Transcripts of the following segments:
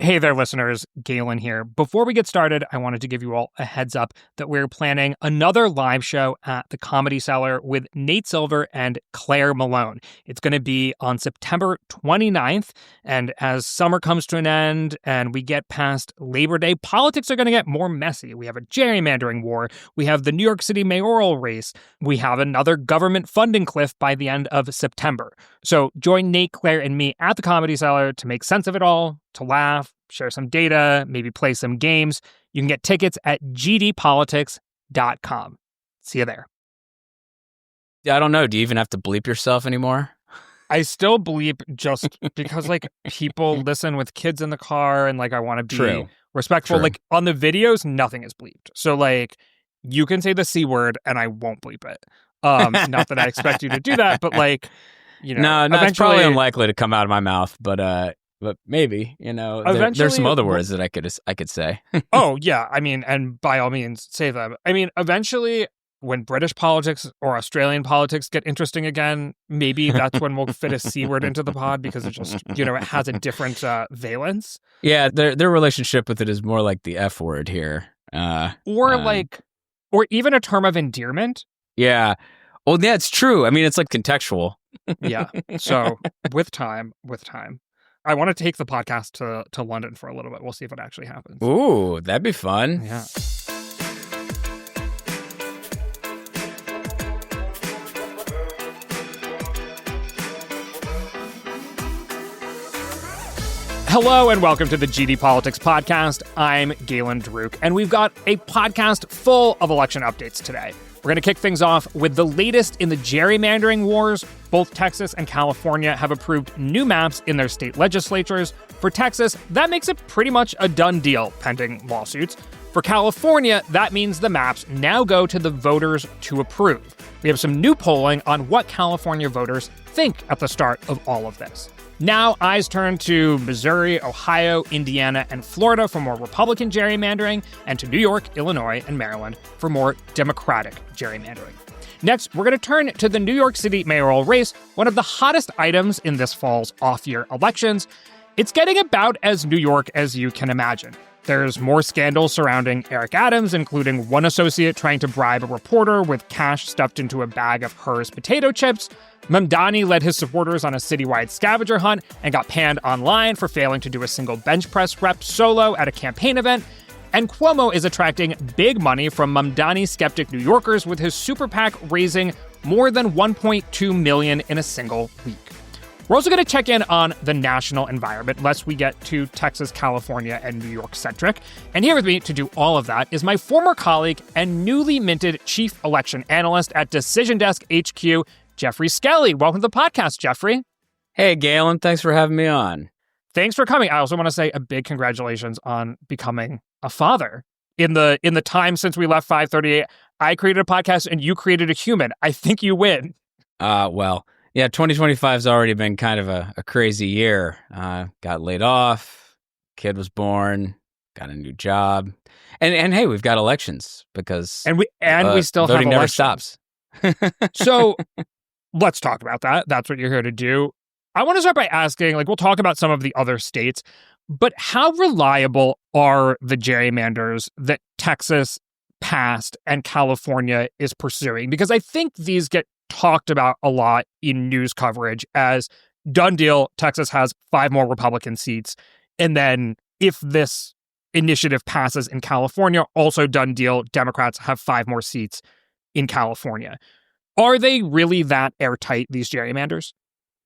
Hey there, listeners. Galen here. Before we get started, I wanted to give you all a heads up that we're planning another live show at the Comedy Cellar with Nate Silver and Claire Malone. It's going to be on September 29th, and as summer comes to an end and we get past Labor Day, politics are going to get more messy. We have a gerrymandering war. We have the New York City mayoral race. We have another government funding cliff by the end of September. So join Nate, Claire, and me at the Comedy Cellar to make sense of it all, to laugh, share some data, maybe play some games. You can get tickets at gdpolitics.com. See you there. I don't know. Do you even have to bleep yourself anymore? I still bleep just because, people listen with kids in the car and, I want to be respectful. True. On the videos, nothing is bleeped. So, you can say the C word and I won't bleep it. Not that I expect you to do that, but, No, it's probably unlikely to come out of my mouth, but maybe, there's some other words that I could say. Oh, yeah. And by all means, say them. Eventually, when British politics or Australian politics get interesting again, maybe that's when we'll fit a C word into the pod because it just, it has a different valence. Yeah, their relationship with it is more like the F word here. Or even a term of endearment. Yeah. Well, yeah, it's true. It's contextual. Yeah. So with time. I want to take the podcast to London for a little bit. We'll see if it actually happens. Ooh, that'd be fun. Yeah. Hello and welcome to the GD Politics Podcast. I'm Galen Druk, and we've got a podcast full of election updates today. We're going to kick things off with the latest in the gerrymandering wars. Both Texas and California have approved new maps in their state legislatures. For Texas, that makes it pretty much a done deal, pending lawsuits. For California, that means the maps now go to the voters to approve. We have some new polling on what California voters think at the start of all of this. Now, eyes turn to Missouri, Ohio, Indiana, and Florida for more Republican gerrymandering, and to New York, Illinois, and Maryland for more Democratic gerrymandering. Next, we're going to turn to the New York City mayoral race, one of the hottest items in this fall's off-year elections. It's getting about as New York as you can imagine. There's more scandals surrounding Eric Adams, including one associate trying to bribe a reporter with cash stuffed into a bag of Herr's potato chips. Mamdani led his supporters on a citywide scavenger hunt and got panned online for failing to do a single bench press rep solo at a campaign event. And Cuomo is attracting big money from Mamdani-skeptic New Yorkers with his super PAC raising more than $1.2 million in a single week. We're also going to check in on the national environment, lest we get too Texas, California, and New York-centric. And here with me to do all of that is my former colleague and newly minted chief election analyst at Decision Desk HQ, Jeffrey Skelly. Welcome to the podcast, Jeffrey. Hey, Galen. Thanks for having me on. Thanks for coming. I also want to say a big congratulations on becoming a father. In the time since we left 538, I created a podcast and you created a human. I think you win. Yeah, 2025 has already been kind of a crazy year. Got laid off, kid was born, got a new job, and hey, we've got elections because we still voting have never elections. stops. So let's talk about that. That's what you're here to do. I want to start by asking, we'll talk about some of the other states, but how reliable are the gerrymanders that Texas passed and California is pursuing? Because I think these get talked about a lot in news coverage as done deal. Texas has 5 more Republican seats. And then if this initiative passes in California, also done deal. Democrats have 5 more seats in California. Are they really that airtight, these gerrymanders?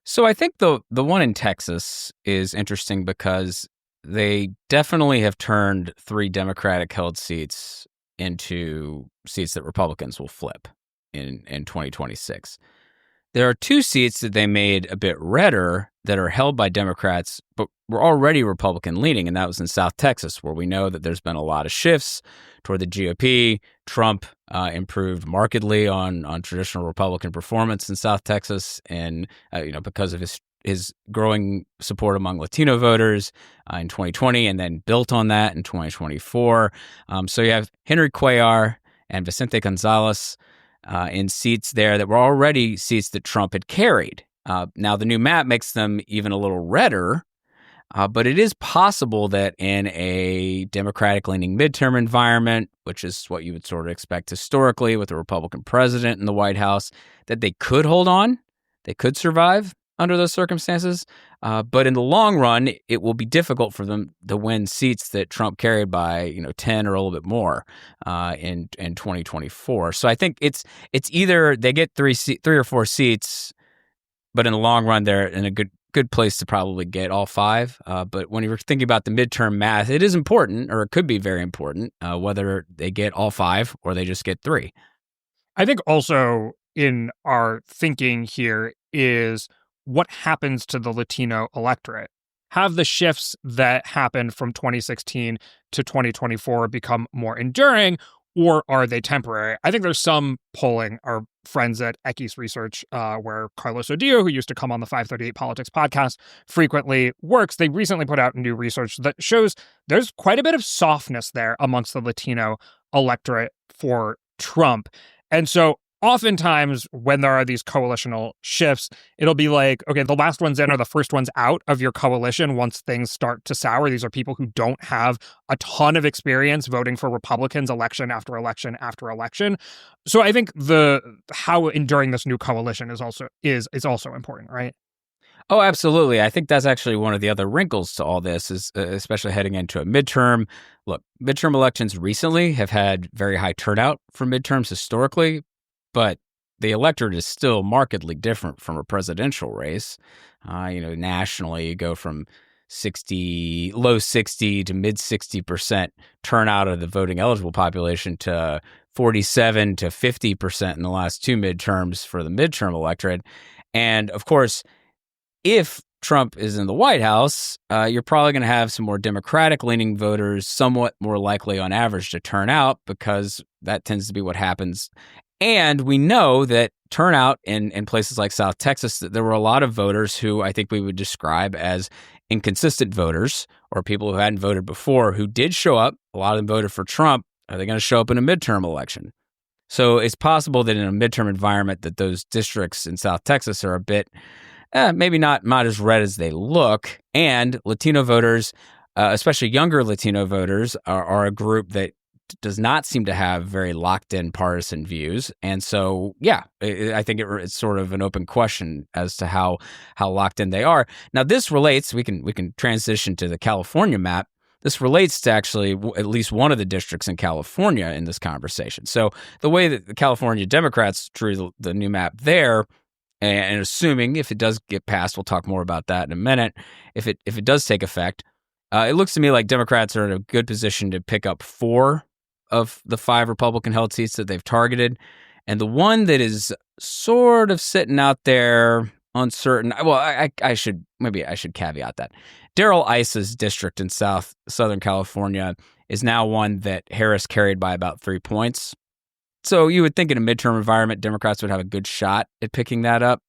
So I think the one in Texas is interesting because they definitely have turned 3 Democratic-held seats into seats that Republicans will flip in 2026. There are 2 seats that they made a bit redder that are held by Democrats, but were already Republican-leaning, and that was in South Texas, where we know that there's been a lot of shifts toward the GOP. Trump improved markedly on traditional Republican performance in South Texas, and because of his growing support among Latino voters in 2020, and then built on that in 2024. So you have Henry Cuellar and Vicente Gonzalez in seats there that were already seats that Trump had carried. Now, the new map makes them even a little redder, But it is possible that in a Democratic-leaning midterm environment, which is what you would sort of expect historically with a Republican president in the White House, that they could hold on. They could survive under those circumstances. But in the long run, it will be difficult for them to win seats that Trump carried by 10 or a little bit more in 2024. So I think it's either they get three or four seats, but in the long run, they're in a good place to probably get all five. But when you're thinking about the midterm math, it is important, or it could be very important, whether they get all five or they just get three. I think also in our thinking here is what happens to the Latino electorate. Have the shifts that happened from 2016 to 2024 become more enduring, or are they temporary? I think there's some polling. Our friends at Equis Research, where Carlos Odillo, who used to come on the 538 Politics podcast, frequently works, they recently put out new research that shows there's quite a bit of softness there amongst the Latino electorate for Trump. And so oftentimes when there are these coalitional shifts, it'll be like, okay, the last ones in are the first ones out of your coalition once things start to sour. These are people who don't have a ton of experience voting for Republicans election after election after election. So I think how enduring this new coalition is also important, right? Oh, absolutely. I think that's actually one of the other wrinkles to all this, is especially heading into a midterm. Look, midterm elections recently have had very high turnout for midterms historically, but the electorate is still markedly different from a presidential race. Nationally, you go from low 60 to mid 60% turnout of the voting eligible population to 47 to 50% in the last two midterms for the midterm electorate. And of course, if Trump is in the White House, you're probably going to have some more Democratic-leaning voters somewhat more likely on average to turn out, because that tends to be what happens. And we know that turnout in places like South Texas, that there were a lot of voters who I think we would describe as inconsistent voters, or people who hadn't voted before, who did show up. A lot of them voted for Trump. Are they going to show up in a midterm election? So it's possible that in a midterm environment that those districts in South Texas are a bit maybe not as red as they look. And Latino voters, especially younger Latino voters, are a group that does not seem to have very locked-in partisan views. And so, I think it's sort of an open question as to how locked in they are. Now, this relates, we can transition to the California map. This relates to actually at least one of the districts in California in this conversation. So the way that the California Democrats drew the new map there, and assuming if it does get passed, we'll talk more about that in a minute, if it does take effect, it looks to me like Democrats are in a good position to pick up 4 of the 5 Republican-held seats that they've targeted. And the one that is sort of sitting out there uncertain, well, I should caveat that. Darrell Issa's district in Southern California is now one that Harris carried by about 3 points. So you would think in a midterm environment, Democrats would have a good shot at picking that up.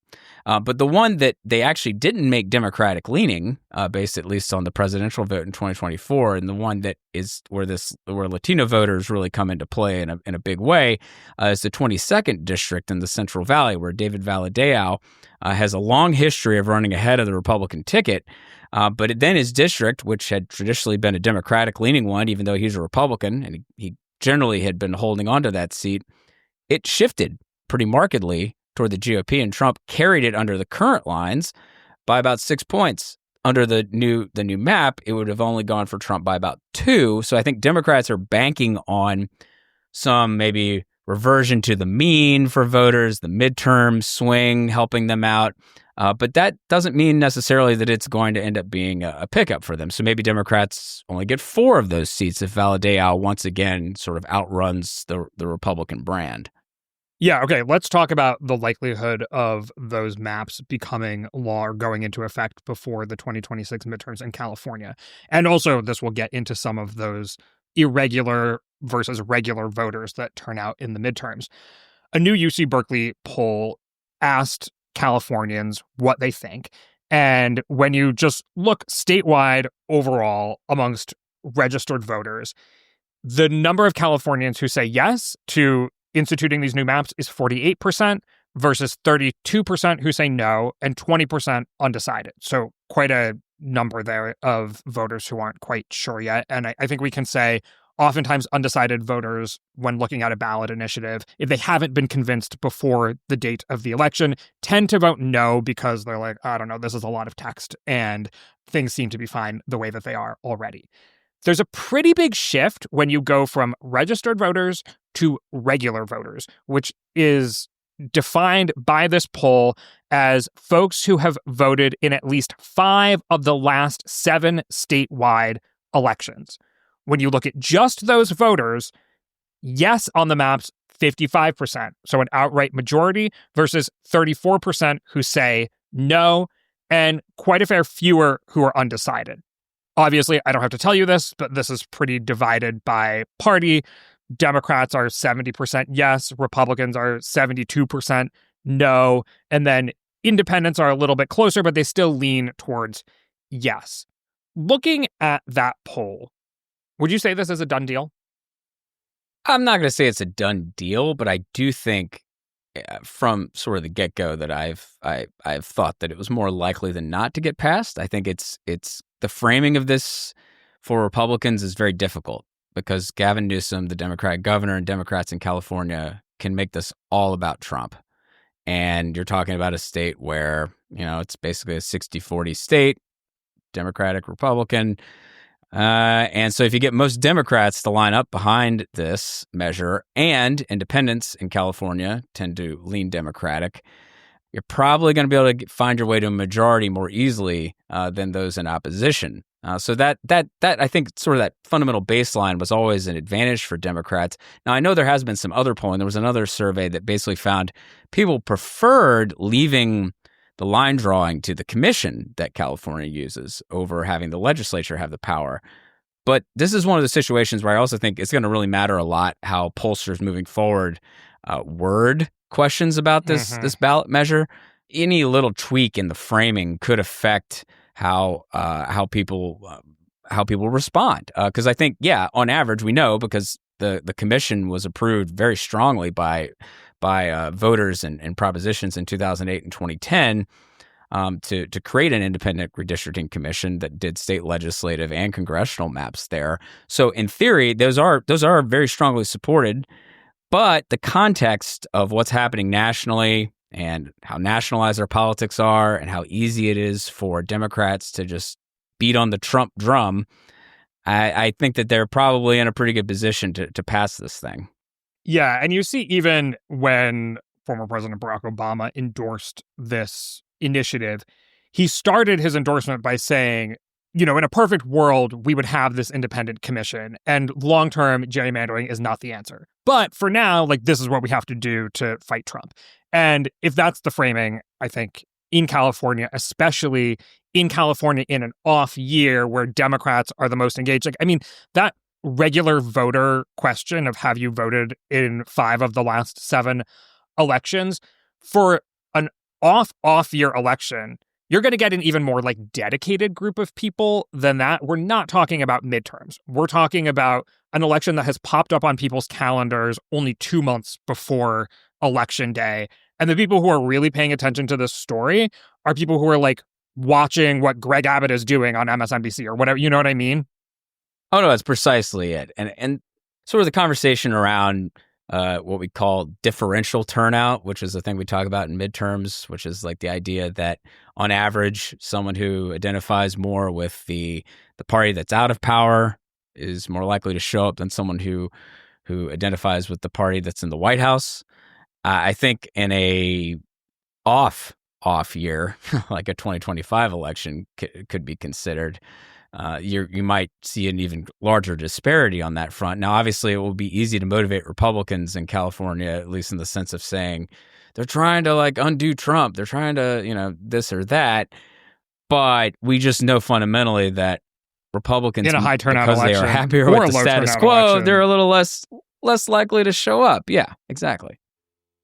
But the one that they actually didn't make Democratic leaning, based at least on the presidential vote in 2024, and the one that is where Latino voters really come into play in a big way, is the 22nd district in the Central Valley, where David Valadao has a long history of running ahead of the Republican ticket. But then his district, which had traditionally been a Democratic leaning one, even though he's a Republican, and he generally had been holding on to that seat, it shifted pretty markedly toward the GOP, and Trump carried it under the current lines by about 6 points. Under the new map, it would have only gone for Trump by about 2. So I think Democrats are banking on some maybe reversion to the mean for voters, the midterm swing helping them out. But that doesn't mean necessarily that it's going to end up being a pickup for them. So maybe Democrats only get 4 of those seats if Valadao once again sort of outruns the Republican brand. Yeah, okay, let's talk about the likelihood of those maps becoming law or going into effect before the 2026 midterms in California. And also, this will get into some of those irregular versus regular voters that turn out in the midterms. A new UC Berkeley poll asked Californians what they think. And when you just look statewide overall amongst registered voters, the number of Californians who say yes to instituting these new maps is 48% versus 32% who say no and 20% undecided. So quite a number there of voters who aren't quite sure yet. And I think we can say oftentimes undecided voters, when looking at a ballot initiative, if they haven't been convinced before the date of the election, tend to vote no because they're like, I don't know, this is a lot of text and things seem to be fine the way that they are already. There's a pretty big shift when you go from registered voters to regular voters, which is defined by this poll as folks who have voted in at least 5 of the last 7 statewide elections. When you look at just those voters, yes on the maps, 55%. So an outright majority versus 34% who say no, and quite a fair fewer who are undecided. Obviously, I don't have to tell you this, but this is pretty divided by party. Democrats are 70% yes, Republicans are 72% no, and then independents are a little bit closer, but they still lean towards yes. Looking at that poll, would you say this is a done deal? I'm not going to say it's a done deal, but I do think from sort of the get-go that I've thought that it was more likely than not to get passed. I think it's the framing of this for Republicans is very difficult because Gavin Newsom, the Democratic governor, and Democrats in California can make this all about Trump. And you're talking about a state where, it's basically a 60-40 state, Democratic, Republican. And so if you get most Democrats to line up behind this measure, and independents in California tend to lean Democratic, you're probably going to be able to find your way to a majority more easily than those in opposition. So that I think sort of that fundamental baseline was always an advantage for Democrats. Now, I know there has been some other polling. There was another survey that basically found people preferred leaving the line drawing to the commission that California uses over having the legislature have the power. But this is one of the situations where I also think it's going to really matter a lot how pollsters moving forward word questions about this ballot measure. Any little tweak in the framing could affect how people respond. Because I think, on average, we know because the commission was approved very strongly by voters and propositions in 2008 and 2010 to create an independent redistricting commission that did state legislative and congressional maps there. So in theory, those are very strongly supported. But the context of what's happening nationally and how nationalized our politics are and how easy it is for Democrats to just beat on the Trump drum, I think that they're probably in a pretty good position to pass this thing. Yeah, and you see even when former President Barack Obama endorsed this initiative, he started his endorsement by saying, in a perfect world, we would have this independent commission, and long-term gerrymandering is not the answer. But for now, this is what we have to do to fight Trump. And if that's the framing, I think in California, especially in California in an off year where Democrats are the most engaged, that regular voter question of have you voted in 5 of the last 7 elections, for an off year election, you're going to get an even more dedicated group of people than that. We're not talking about midterms. We're talking about an election that has popped up on people's calendars only 2 months before election day. And the people who are really paying attention to this story are people who are watching what Greg Abbott is doing on MSNBC or whatever. You know what I mean? Oh, no, that's precisely it. And sort of the conversation around what we call differential turnout, which is the thing we talk about in midterms, which is the idea that on average, someone who identifies more with the party that's out of power is more likely to show up than someone who identifies with the party that's in the White House. I think in a off year, like a 2025 election could be considered, you might see an even larger disparity on that front. Now, obviously, it will be easy to motivate Republicans in California, at least in the sense of saying they're trying to undo Trump. They're trying to, this or that. But we just know fundamentally that Republicans, in a high turnout because election, they are happier with the status quo, they're a little less likely to show up. Yeah, exactly.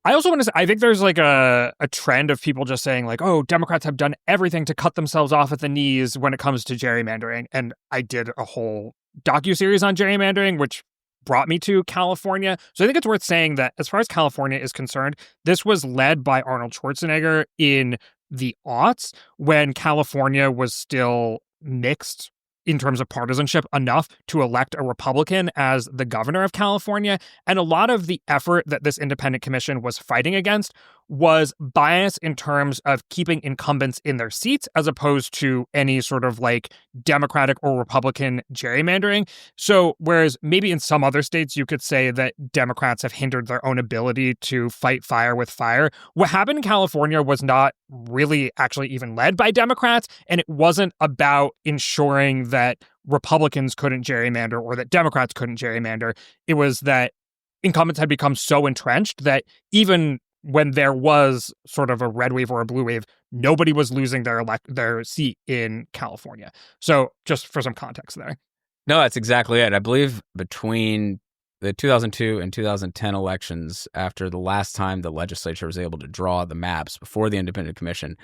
I also want to say, I think there's a trend of people just saying oh, Democrats have done everything to cut themselves off at the knees when it comes to gerrymandering. And I did a whole docuseries on gerrymandering, which brought me to California. So I think it's worth saying that as far as California is concerned, this was led by Arnold Schwarzenegger in the aughts when California was still mixed in terms of partisanship enough to elect a Republican as the governor of California. And a lot of the effort that this independent commission was fighting against was bias in terms of keeping incumbents in their seats as opposed to any sort of like Democratic or Republican gerrymandering. So whereas maybe in some other states you could say that Democrats have hindered their own ability to fight fire with fire, what happened in California was not really actually even led by Democrats, and it wasn't about ensuring that Republicans couldn't gerrymander or that Democrats couldn't gerrymander. It was that incumbents had become so entrenched that even when there was sort of a red wave or a blue wave, nobody was losing their seat in California. So just for some context there. No, that's exactly it. I believe between the 2002 and 2010 elections, after the last time the legislature was able to draw the maps before the independent commission,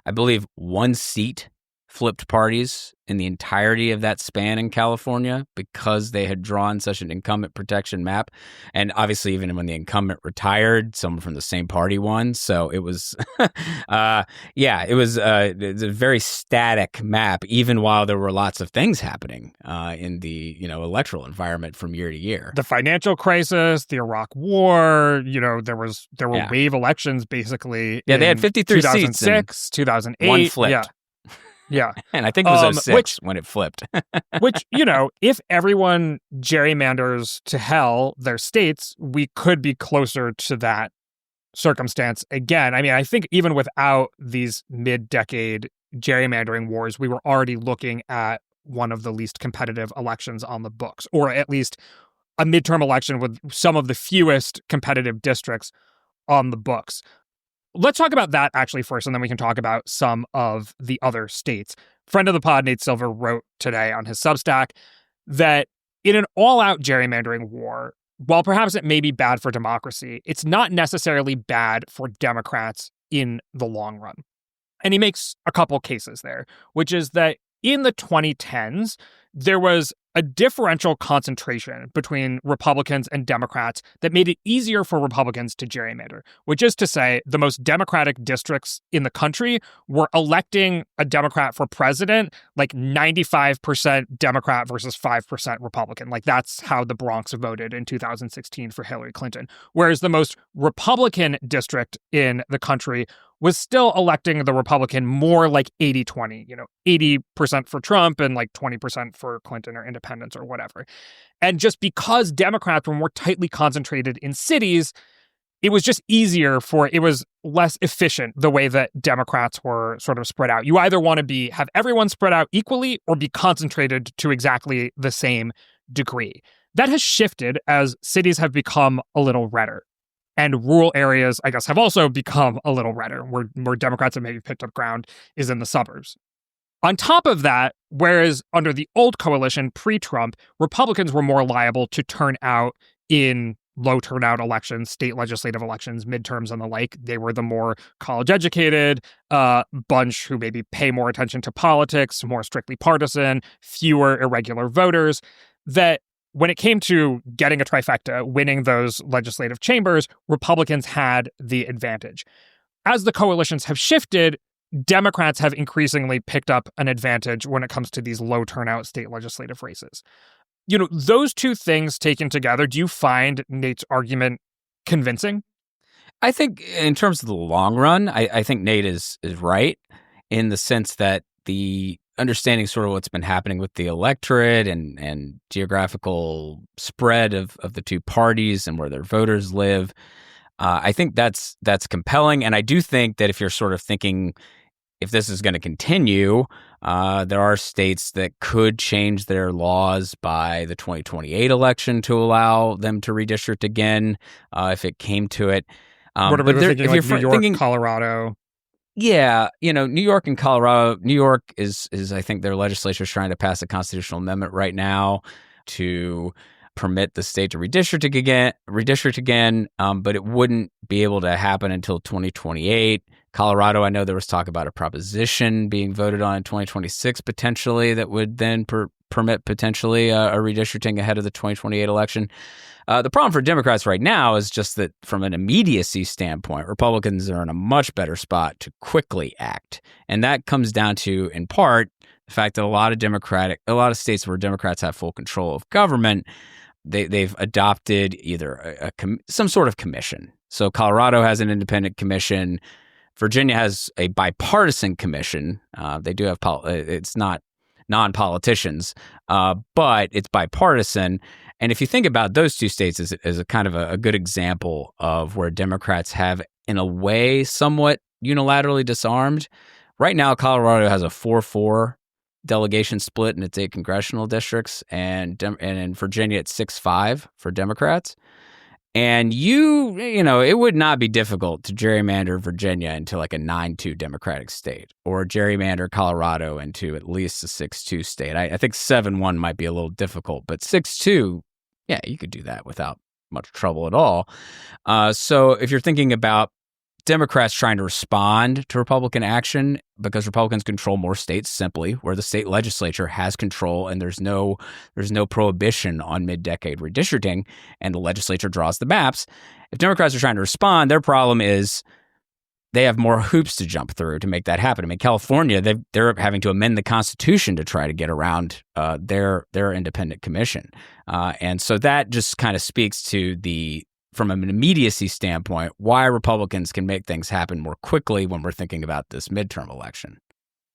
I believe one seat flipped parties in the entirety of that span in California because they had drawn such an incumbent protection map. And obviously, even when the incumbent retired, someone from the same party won. So it was, it was a very static map, even while there were lots of things happening in the electoral environment from year to year. The financial crisis, the Iraq War, there were wave elections basically. Yeah, they had 53 seats. 2006, 2008. One flipped. Yeah. Yeah. And I think it was 06 when it flipped. Which, if everyone gerrymanders to hell their states, we could be closer to that circumstance again. I mean, I think even without these mid-decade gerrymandering wars, we were already looking at one of the least competitive elections on the books, or at least a midterm election with some of the fewest competitive districts on the books. Let's talk about that actually first, and then we can talk about some of the other states. Friend of the pod, Nate Silver, wrote today on his Substack that in an all-out gerrymandering war, while perhaps it may be bad for democracy, it's not necessarily bad for Democrats in the long run. And he makes a couple cases there, which is that in the 2010s, there was a differential concentration between Republicans and Democrats that made it easier for Republicans to gerrymander, which is to say the most Democratic districts in the country were electing a Democrat for president, like 95% Democrat versus 5% Republican. Like that's how the Bronx voted in 2016 for Hillary Clinton. Whereas the most Republican district in the country was still electing the Republican more like 80-20, 80% for Trump and like 20% for Clinton or independents or whatever. And just because Democrats were more tightly concentrated in cities, it was just easier it was less efficient the way that Democrats were sort of spread out. You either want to have everyone spread out equally or be concentrated to exactly the same degree. That has shifted as cities have become a little redder. And rural areas, I guess, have also become a little redder, where Democrats have maybe picked up ground is in the suburbs. On top of that, whereas under the old coalition, pre-Trump, Republicans were more liable to turn out in low turnout elections, state legislative elections, midterms and the like. They were the more college-educated bunch who maybe pay more attention to politics, more strictly partisan, fewer irregular voters, that when it came to getting a trifecta, winning those legislative chambers, Republicans had the advantage. As the coalitions have shifted, Democrats have increasingly picked up an advantage when it comes to these low turnout state legislative races. Those two things taken together, do you find Nate's argument convincing? I think in terms of the long run, I think Nate is right in the sense that the understanding sort of what's been happening with the electorate and geographical spread of the two parties and where their voters live, I think that's compelling. And I do think that if you're sort of thinking if this is going to continue, there are states that could change their laws by the 2028 election to allow them to redistrict again if it came to it. What are we thinking, like New York, Colorado? Yeah, New York and Colorado. New York is I think their legislature is trying to pass a constitutional amendment right now to permit the state to redistrict again, but it wouldn't be able to happen until 2028. Colorado, I know there was talk about a proposition being voted on in 2026 potentially that would then permit potentially a redistricting ahead of the 2028 election. The problem for Democrats right now is just that from an immediacy standpoint, Republicans are in a much better spot to quickly act. And that comes down to, in part, the fact that a lot of states where Democrats have full control of government, they've adopted either some sort of commission. So Colorado has an independent commission. Virginia has a bipartisan commission. They do have it's not non-politicians, but it's bipartisan. And if you think about those two states as a kind of a good example of where Democrats have, in a way, somewhat unilaterally disarmed. Right now, Colorado has a 4-4 delegation split in its 8 congressional districts, and in Virginia it's 6-5 for Democrats. And it would not be difficult to gerrymander Virginia into like a 9-2 Democratic state, or gerrymander Colorado into at least a 6-2 state. I think 7-1 might be a little difficult, but 6-2, yeah, you could do that without much trouble at all. So if you're thinking about Democrats trying to respond to Republican action, because Republicans control more states simply, where the state legislature has control and there's no prohibition on mid-decade redistricting, and the legislature draws the maps. If Democrats are trying to respond, their problem is they have more hoops to jump through to make that happen. I mean, California, they're having to amend the Constitution to try to get around their independent commission. And so that just kind of speaks to from an immediacy standpoint, why Republicans can make things happen more quickly when we're thinking about this midterm election.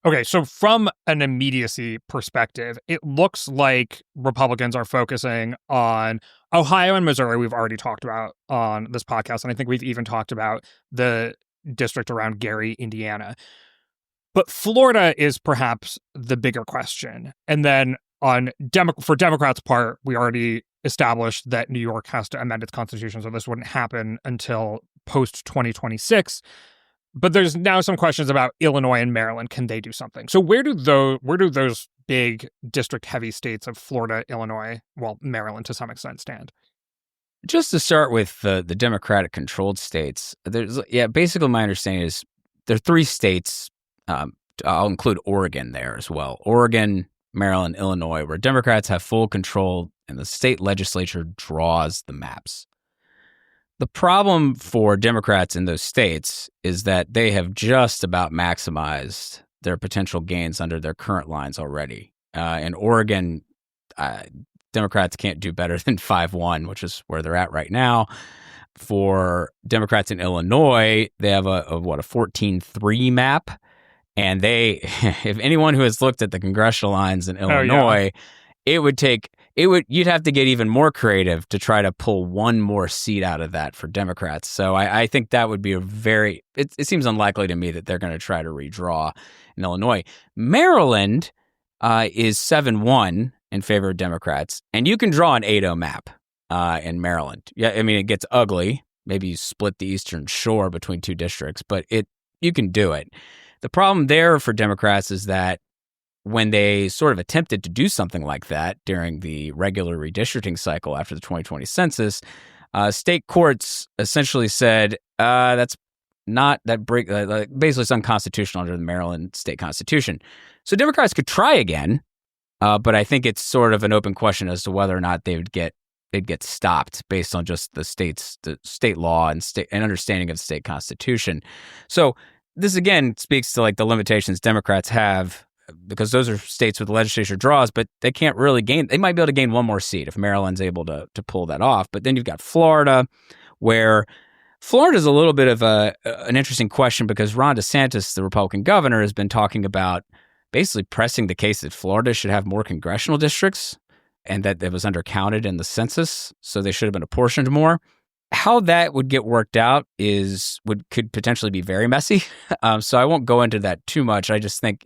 Okay, so from an immediacy perspective, it looks like Republicans are focusing on Ohio and Missouri. We've already talked about on this podcast, and I think we've even talked about the district around Gary, Indiana. But Florida is perhaps the bigger question. And then for Democrats' part, we already established that New York has to amend its constitution, so this wouldn't happen until post-2026. But there's now some questions about Illinois and Maryland. Can they do something? So where do those big district-heavy states of Florida, Illinois, Maryland to some extent stand? Just to start with the Democratic-controlled states, basically my understanding is there are 3 states. I'll include Oregon there as well. Oregon, Maryland, Illinois, where Democrats have full control and the state legislature draws the maps. The problem for Democrats in those states is that they have just about maximized their potential gains under their current lines already. In Oregon, Democrats can't do better than 5-1, which is where they're at right now. For Democrats in Illinois, they have a 14-3 map. And if anyone who has looked at the congressional lines in Illinois, you'd have to get even more creative to try to pull one more seat out of that for Democrats. So I think that would be it seems unlikely to me that they're going to try to redraw in Illinois. Maryland is 7-1 in favor of Democrats, and you can draw an 8-0 map in Maryland. Yeah, I mean, it gets ugly. Maybe you split the Eastern Shore between 2 districts, but you can do it. The problem there for Democrats is that when they sort of attempted to do something like that during the regular redistricting cycle after the 2020 census, state courts essentially said that's not that basically it's unconstitutional under the Maryland state constitution. So Democrats could try again, but I think it's sort of an open question as to whether or not they'd get stopped based on just the state law and understanding of the state constitution. So this again speaks to like the limitations Democrats have, because those are states where the legislature draws, but they can't really gain. They might be able to gain one more seat if Maryland's able to pull that off. But then you've got Florida, where Florida's a little bit of an interesting question, because Ron DeSantis, the Republican governor, has been talking about basically pressing the case that Florida should have more congressional districts and that it was undercounted in the census, so they should have been apportioned more. How that would get worked out could potentially be very messy. So I won't go into that too much. I just think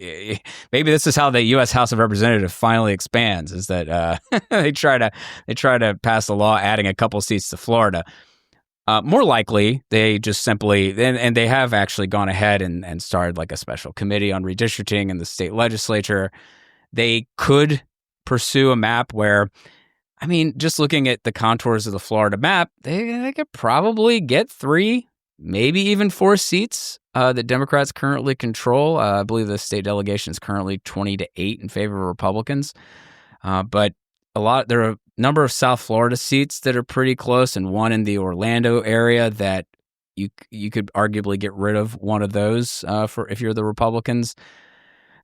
maybe this is how the U.S. House of Representatives finally expands: is that they try to pass a law adding a couple seats to Florida. More likely, they just simply and they have actually gone ahead and started like a special committee on redistricting in the state legislature. They could pursue a map where, I mean, just looking at the contours of the Florida map, they could probably get 3, maybe even 4 seats that Democrats currently control. I believe the state delegation is currently 20-8 in favor of Republicans. But there are a number of South Florida seats that are pretty close, and one in the Orlando area that you could arguably get rid of one of those for if you're the Republicans.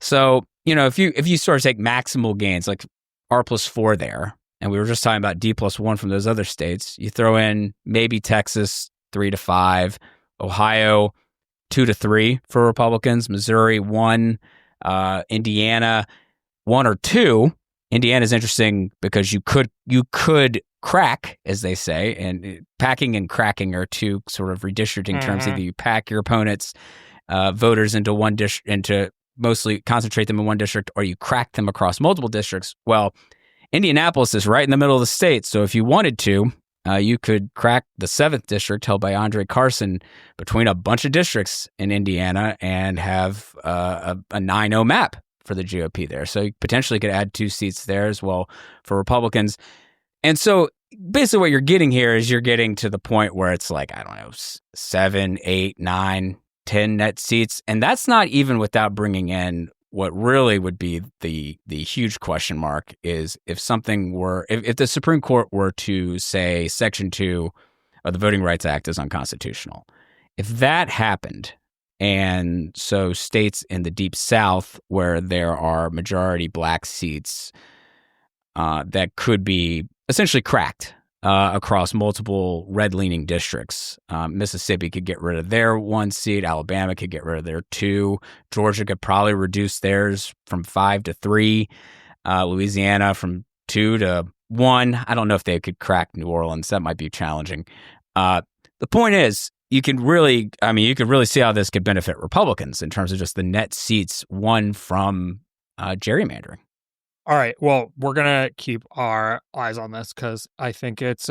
So, if you sort of take maximal gains, like R+4 there, and we were just talking about D+1 from those other states, you throw in maybe Texas 3 to 5, Ohio 2 to 3 for Republicans, Missouri 1, Indiana 1 or 2. Indiana is interesting because you could crack, as they say, and packing and cracking are two sort of redistricting terms. Either you pack your opponents' voters into one into mostly concentrate them in one district, or you crack them across multiple districts. Well, Indianapolis is right in the middle of the state, so if you wanted to, you could crack the 7th district held by Andre Carson between a bunch of districts in Indiana and have a 9-0 map for the GOP there. So you potentially could add 2 seats there as well for Republicans. And so basically what you're getting here is you're getting to the point where it's like, I don't know, 7, 8, 9, 10 net seats. And that's not even without bringing in what really would be the huge question mark is if the Supreme Court were to say Section 2 of the Voting Rights Act is unconstitutional. If that happened, and so states in the Deep South where there are majority black seats that could be essentially cracked across multiple red-leaning districts. Mississippi could get rid of their 1 seat. Alabama could get rid of their 2. Georgia could probably reduce theirs from 5 to 3. Louisiana from 2 to 1. I don't know if they could crack New Orleans. That might be challenging. The point is, you could really see how this could benefit Republicans in terms of just the net seats won from gerrymandering. All right. Well, we're going to keep our eyes on this because I think it's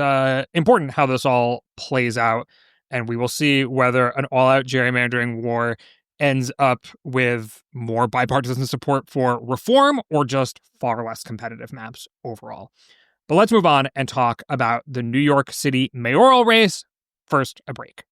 important how this all plays out. And we will see whether an all-out gerrymandering war ends up with more bipartisan support for reform or just far less competitive maps overall. But let's move on and talk about the New York City mayoral race. First, a break.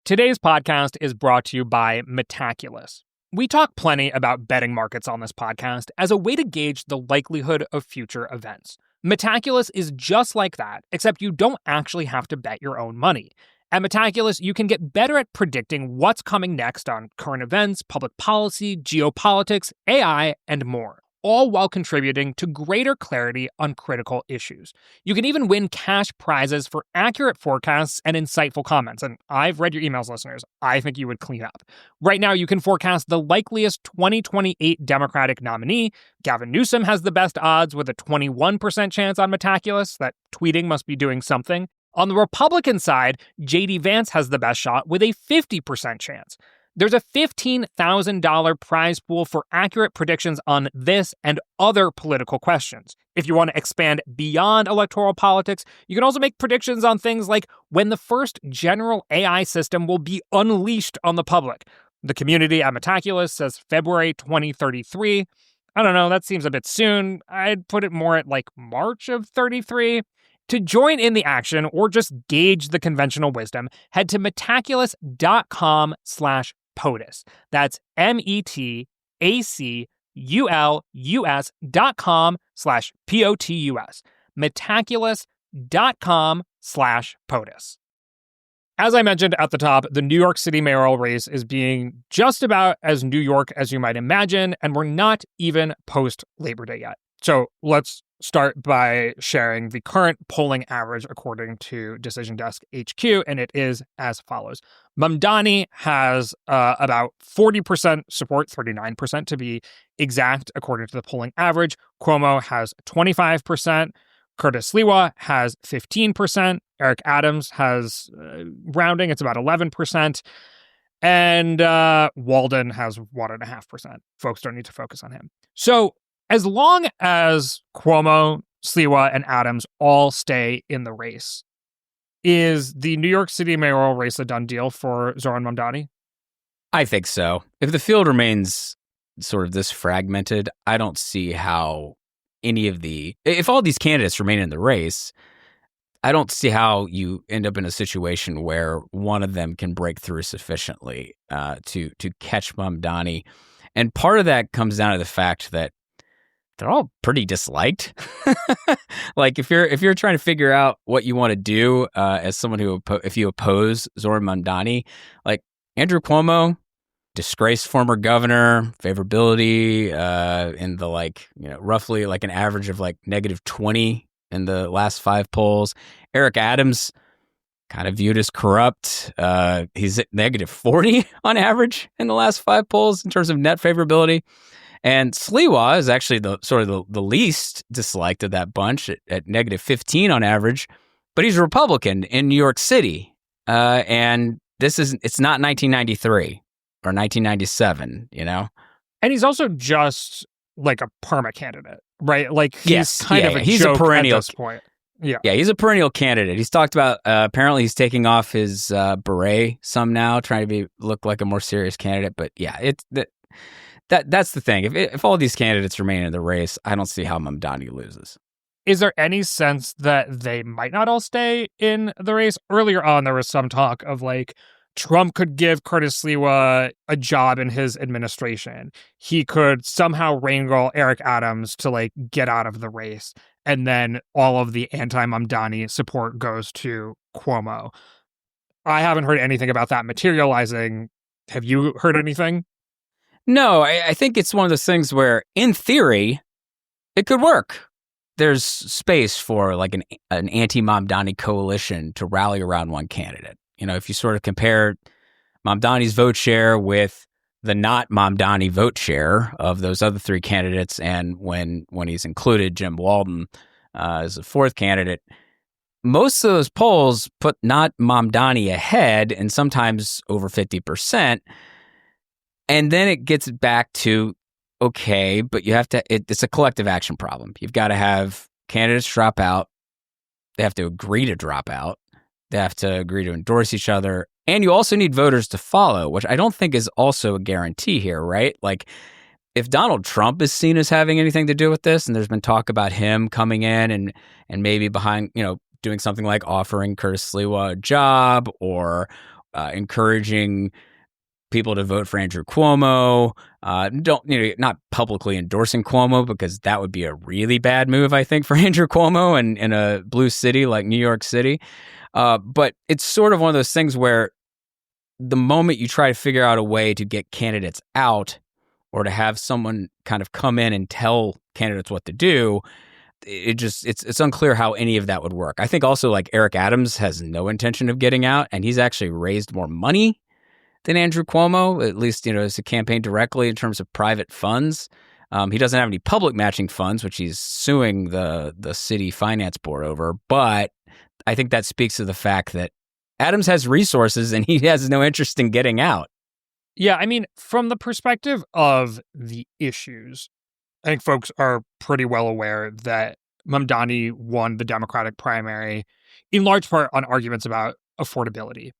Today's podcast is brought to you by Metaculus. We talk plenty about betting markets on this podcast as a way to gauge the likelihood of future events. Metaculus is just like that, except you don't actually have to bet your own money. At Metaculus, you can get better at predicting what's coming next on current events, public policy, geopolitics, AI, and more, all while contributing to greater clarity on critical issues. You can even win cash prizes for accurate forecasts and insightful comments. And I've read your emails, listeners. I think you would clean up. Right now, you can forecast the likeliest 2028 Democratic nominee. Gavin Newsom has the best odds with a 21% chance on Metaculus. That tweeting must be doing something. On the Republican side, J.D. Vance has the best shot with a 50% chance. There's a $15,000 prize pool for accurate predictions on this and other political questions. If you want to expand beyond electoral politics, you can also make predictions on things like when the first general AI system will be unleashed on the public. The community at Metaculus says February 2033. I don't know, that seems a bit soon. I'd put it more at like March of 33. To join in the action or just gauge the conventional wisdom, head to metaculus.com/POTUS. That's metaculus.com/POTUS. Metaculus.com/POTUS. As I mentioned at the top, the New York City mayoral race is being just about as New York as you might imagine, and we're not even post-Labor Day yet. So let's start by sharing the current polling average according to Decision Desk HQ, and it is as follows. Mamdani has about 40% support, 39% to be exact, according to the polling average. Cuomo has 25%. Curtis Sliwa has 15%. Eric Adams has, rounding, it's about 11%. And Walden has 1.5%. Folks don't need to focus on him. So as long as Cuomo, Sliwa, and Adams all stay in the race, is the New York City mayoral race a done deal for Zohran Mamdani? I think so. If the field remains sort of this fragmented, I don't see how if all these candidates remain in the race, I don't see how you end up in a situation where one of them can break through sufficiently to catch Mamdani. And part of that comes down to the fact that they're all pretty disliked. Like if you're trying to figure out what you want to do as someone if you oppose Zohran Mamdani, like Andrew Cuomo disgraced former governor, favorability in the roughly like an average of like -20 in the last 5 polls. Eric Adams, kind of viewed as corrupt. He's at -40 on average in the last 5 polls in terms of net favorability. And Sliwa is actually the least disliked of that bunch at -15 on average, but he's a Republican in New York City. And it's not 1993 or 1997, you know? And he's also just like a perma candidate, right? Like he's he's a perennial at this point. Yeah. Yeah, he's a perennial candidate. He's talked about apparently he's taking off his beret some now, trying to look like a more serious candidate. But yeah, that's the thing. If all these candidates remain in the race, I don't see how Mamdani loses. Is there any sense that they might not all stay in the race? Earlier on, there was some talk of like Trump could give Curtis Sliwa a job in his administration. He could somehow wrangle Eric Adams to like get out of the race. And then all of the anti-Mamdani support goes to Cuomo. I haven't heard anything about that materializing. Have you heard anything? No, I think it's one of those things where, in theory, it could work. There's space for like an anti-Mamdani coalition to rally around one candidate. You know, if you sort of compare Mamdani's vote share with the not Mamdani vote share of those other 3 candidates, and when he's included Jim Walden as a 4th candidate, most of those polls put not Mamdani ahead and sometimes over 50%. And then it gets back to, okay, but you have to, it's a collective action problem. You've got to have candidates drop out. They have to agree to drop out. They have to agree to endorse each other. And you also need voters to follow, which I don't think is also a guarantee here, right? Like, if Donald Trump is seen as having anything to do with this, and there's been talk about him coming in and maybe behind, doing something like offering Curtis Sliwa a job or encouraging people to vote for Andrew Cuomo, not publicly endorsing Cuomo, because that would be a really bad move, I think, for Andrew Cuomo in a blue city like New York City. But it's sort of one of those things where the moment you try to figure out a way to get candidates out or to have someone kind of come in and tell candidates what to do, it's unclear how any of that would work. I think also like Eric Adams has no intention of getting out, and he's actually raised more money than Andrew Cuomo, at least, as a campaign directly in terms of private funds. He doesn't have any public matching funds, which he's suing the city finance board over. But I think that speaks to the fact that Adams has resources and he has no interest in getting out. Yeah, I mean, from the perspective of the issues, I think folks are pretty well aware that Mamdani won the Democratic primary in large part on arguments about affordability.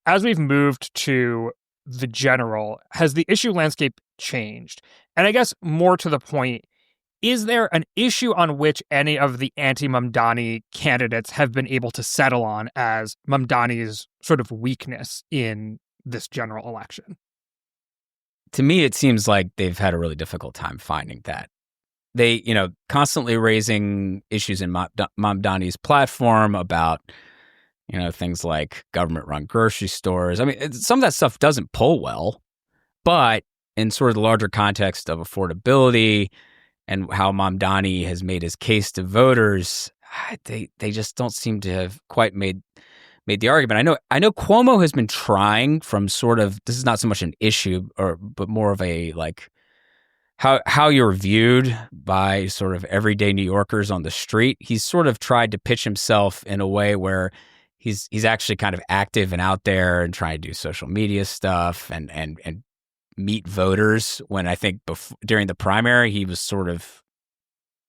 As we've moved to the general, has the issue landscape changed? And I guess more to the point, is there an issue on which any of the anti-Mamdani candidates have been able to settle on as Mamdani's sort of weakness in this general election? To me, it seems like they've had a really difficult time finding that. They, constantly raising issues in Mamdani's platform about, things like government-run grocery stores. I mean, some of that stuff doesn't poll well, but in sort of the larger context of affordability and how Mamdani has made his case to voters, they just don't seem to have quite made the argument. I know Cuomo has been trying from sort of, this is not so much an issue, but more of a like how you're viewed by sort of everyday New Yorkers on the street. He's sort of tried to pitch himself in a way where he's actually kind of active and out there and trying to do social media stuff and meet voters, when I think during the primary he was sort of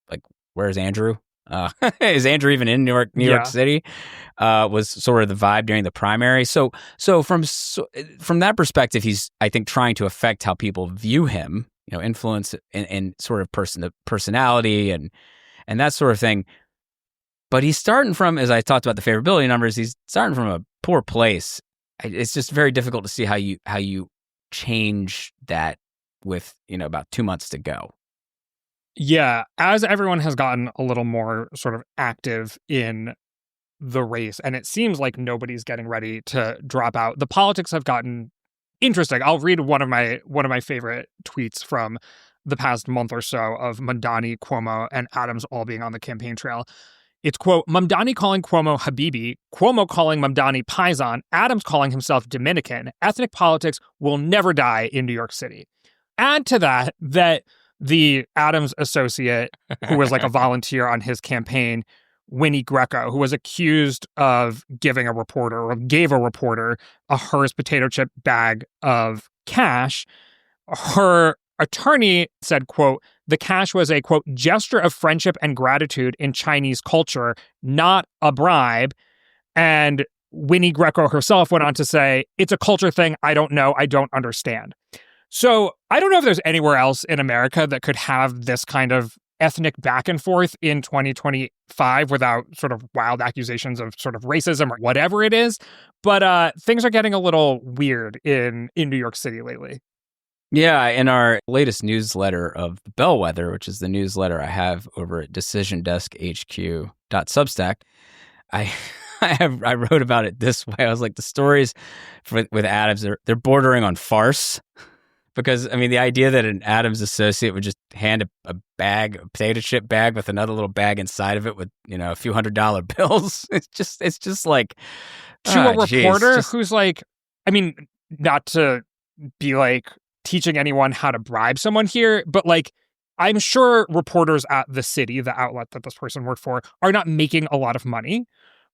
like, where's Andrew? Is Andrew even in New York City? Was sort of the vibe during the primary. So from that perspective, he's, I think, trying to affect how people view him, influence and sort of personality and that sort of thing. But he's starting from, as I talked about the favorability numbers, he's starting from a poor place. It's just very difficult to see how you change that with, about 2 months to go. Yeah, as everyone has gotten a little more sort of active in the race, and it seems like nobody's getting ready to drop out, the politics have gotten interesting. I'll read one of my favorite tweets from the past month or so of Mamdani, Cuomo, and Adams all being on the campaign trail. It's, quote, Mamdani calling Cuomo Habibi, Cuomo calling Mamdani Paisan, Adams calling himself Dominican. Ethnic politics will never die in New York City. Add to that the Adams associate, who was like a volunteer on his campaign, Winnie Greco, who was accused of giving a reporter, or gave a reporter, a Herr's potato chip bag of cash. Her attorney said, quote, the cash was a, quote, gesture of friendship and gratitude in Chinese culture, not a bribe. And Winnie Greco herself went on to say, it's a culture thing. I don't know. I don't understand. So I don't know if there's anywhere else in America that could have this kind of ethnic back and forth in 2025 without sort of wild accusations of sort of racism or whatever it is. But things are getting a little weird in New York City lately. Yeah, in our latest newsletter of the Bellwether, which is the newsletter I have over at DecisionDeskHQ.substack, I wrote about it this way. I was like, the stories with Adams, they're bordering on farce. Because, I mean, the idea that an Adams associate would just hand a potato chip bag with another little bag inside of it with, a few $100 bills, it's just like... To a reporter who's like, I mean, not to be like teaching anyone how to bribe someone here, but like, I'm sure reporters at the City, the outlet that this person worked for, are not making a lot of money.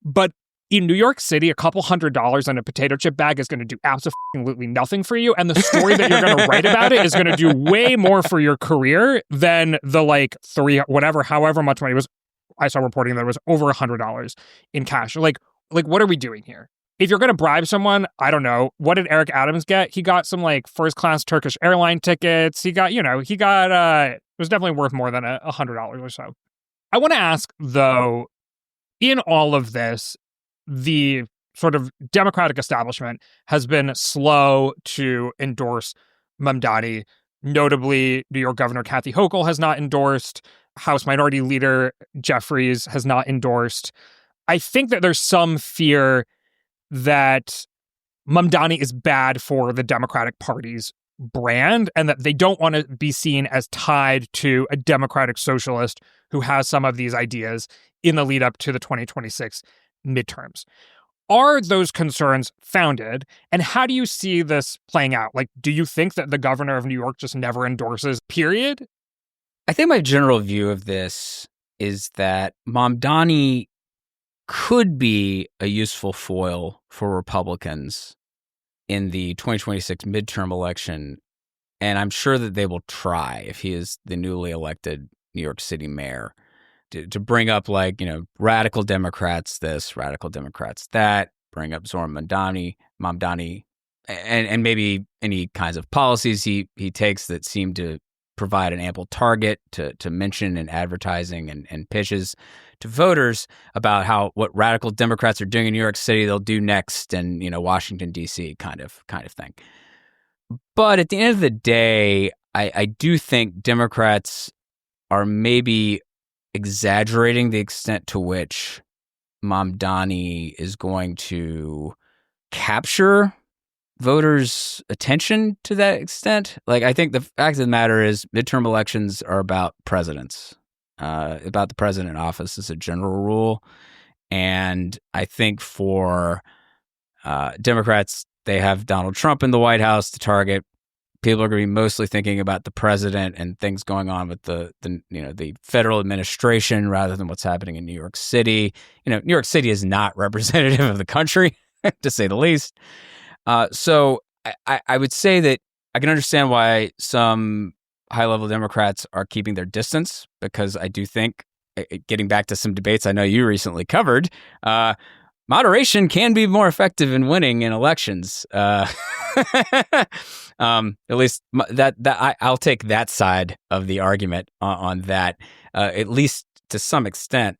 But in New York City, a couple $100 in a potato chip bag is going to do absolutely nothing for you. And the story that you're going to write about it is going to do way more for your career than the like however much money it was. I saw reporting that it was over $100 in cash. Like, what are we doing here? If you're going to bribe someone, I don't know. What did Eric Adams get? He got some like first class Turkish airline tickets. It was definitely worth more than $100 or so. I want to ask though, in all of this, the sort of Democratic establishment has been slow to endorse Mamdani. Notably, New York Governor Kathy Hochul has not endorsed. House Minority Leader Jeffries has not endorsed. I think that there's some fear that Mamdani is bad for the Democratic Party's brand and that they don't want to be seen as tied to a Democratic socialist who has some of these ideas in the lead up to the 2026 midterms. Are those concerns founded? And how do you see this playing out? Like, do you think that the governor of New York just never endorses, period? I think my general view of this is that Mamdani could be a useful foil for Republicans in the 2026 midterm election. And I'm sure that they will try, if he is the newly elected New York City mayor, to bring up radical Democrats this, radical Democrats that, bring up Zohran Mamdani, and maybe any kinds of policies he takes that seem to provide an ample target to mention in advertising and pitches to voters about what radical Democrats are doing in New York City, they'll do next in Washington, D.C. kind of thing. But at the end of the day, I do think Democrats are maybe exaggerating the extent to which Mamdani is going to capture voters' attention to that extent. Like, I think the fact of the matter is midterm elections are about presidents, about the president in office as a general rule. And I think for Democrats, they have Donald Trump in the White House to target. People are going to be mostly thinking about the president and things going on with the federal administration rather than what's happening in New York City. New York City is not representative of the country, to say the least. So I would say that I can understand why some high-level Democrats are keeping their distance, because I do think, getting back to some debates I know you recently covered, moderation can be more effective in winning in elections. At least I'll take that side of the argument on that, at least to some extent.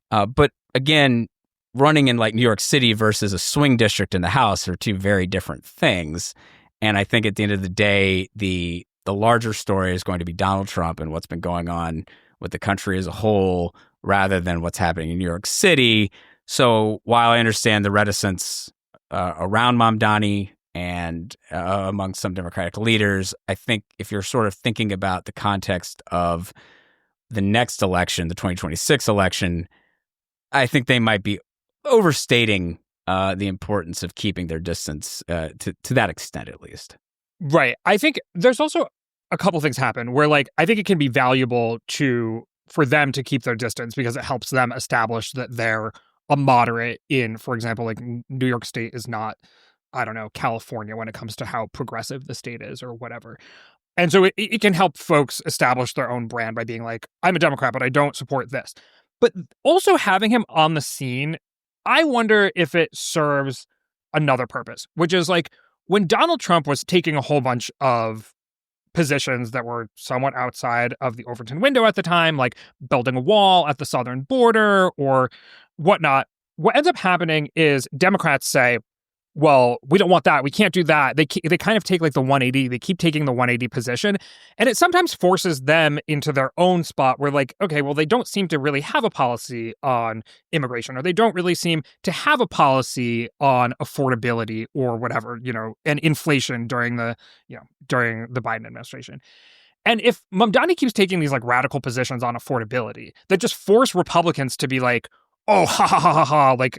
But again, running in like New York City versus a swing district in the House are two very different things. And I think at the end of the day, the larger story is going to be Donald Trump and what's been going on with the country as a whole, rather than what's happening in New York City. So while I understand the reticence around Mamdani and among some Democratic leaders. I think if you're sort of thinking about the context of the next election, the 2026 election, I think they might be overstating the importance of keeping their distance to that extent, at least. Right. I think there's also a couple things happen where, like, I think it can be valuable for them to keep their distance because it helps them establish that they're a moderate in, for example, like New York State is not, I don't know, California when it comes to how progressive the state is or whatever. And so it can help folks establish their own brand by being like, I'm a Democrat, but I don't support this. But also having him on the scene, I wonder if it serves another purpose, which is like when Donald Trump was taking a whole bunch of positions that were somewhat outside of the Overton window at the time, like building a wall at the southern border or whatnot, what ends up happening is Democrats say, well, we don't want that. We can't do that. They kind of take like the 180. They keep taking the 180 position. And it sometimes forces them into their own spot where like, okay, well, they don't seem to really have a policy on immigration, or they don't really seem to have a policy on affordability or whatever, and inflation during the Biden administration. And if Mamdani keeps taking these like radical positions on affordability that just force Republicans to be like, oh, ha, ha, ha, ha, ha, like,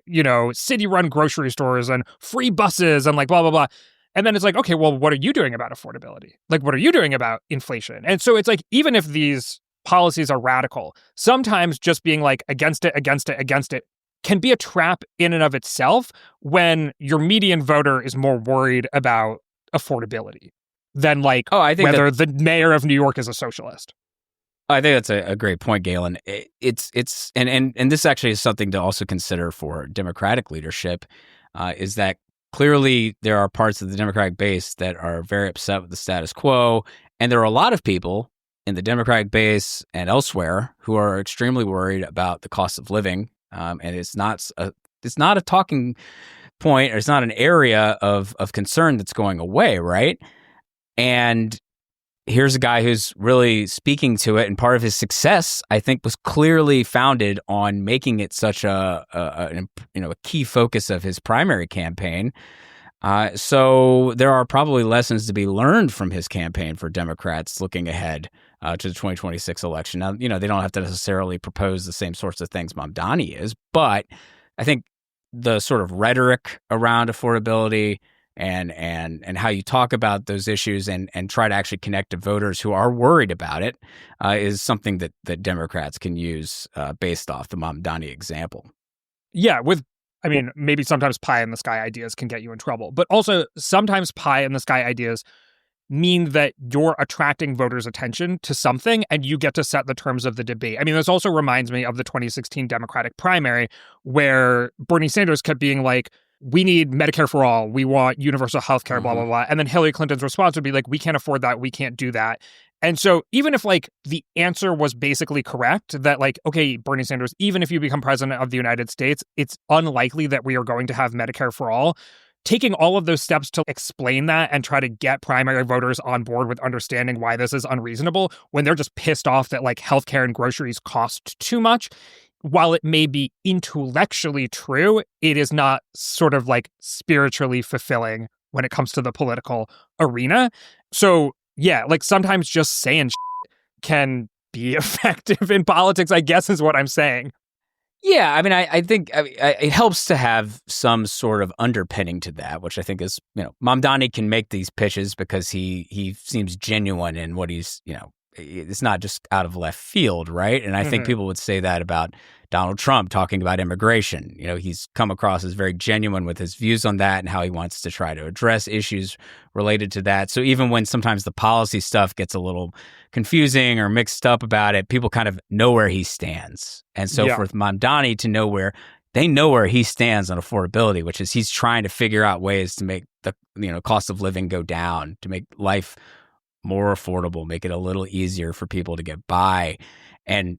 city-run grocery stores and free buses and like blah, blah, blah. And then it's like, okay, well, what are you doing about affordability? Like, what are you doing about inflation? And so it's like, even if these policies are radical, sometimes just being like against it can be a trap in and of itself when your median voter is more worried about affordability than like whether the mayor of New York is a socialist. I think that's a great point, Galen. It's and this actually is something to also consider for Democratic leadership, is that clearly there are parts of the Democratic base that are very upset with the status quo, and there are a lot of people in the Democratic base and elsewhere who are extremely worried about the cost of living, and it's not a talking point, or it's not an area of concern that's going away, right? And here's a guy who's really speaking to it, and part of his success, I think, was clearly founded on making it such a key focus of his primary campaign. So there are probably lessons to be learned from his campaign for Democrats looking ahead to the 2026 election. Now, they don't have to necessarily propose the same sorts of things Mamdani is, but I think the sort of rhetoric around affordability and how you talk about those issues and try to actually connect to voters who are worried about it is something that Democrats can use based off the Mamdani example. Yeah, maybe sometimes pie in the sky ideas can get you in trouble, but also sometimes pie in the sky ideas mean that you're attracting voters' attention to something and you get to set the terms of the debate. I mean, this also reminds me of the 2016 Democratic primary where Bernie Sanders kept being like, we need Medicare for all. We want universal health care, blah, blah, blah. And then Hillary Clinton's response would be like, we can't afford that. We can't do that. And so even if like the answer was basically correct, that like, okay, Bernie Sanders, even if you become president of the United States, it's unlikely that we are going to have Medicare for all. Taking all of those steps to explain that and try to get primary voters on board with understanding why this is unreasonable when they're just pissed off that like healthcare and groceries cost too much. While it may be intellectually true, it is not sort of like spiritually fulfilling when it comes to the political arena. So yeah, like sometimes just saying can be effective in politics, I guess is what I'm saying. Yeah, I mean, I think it helps to have some sort of underpinning to that, which I think is, Mamdani can make these pitches because he seems genuine in what he's, it's not just out of left field, right? And I think people would say that about Donald Trump talking about immigration. He's come across as very genuine with his views on that and how he wants to try to address issues related to that. So even when sometimes the policy stuff gets a little confusing or mixed up about it, people kind of know where he stands. And so for Mamdani to know where he stands on affordability, which is he's trying to figure out ways to make the cost of living go down, to make life more affordable, make it a little easier for people to get by. And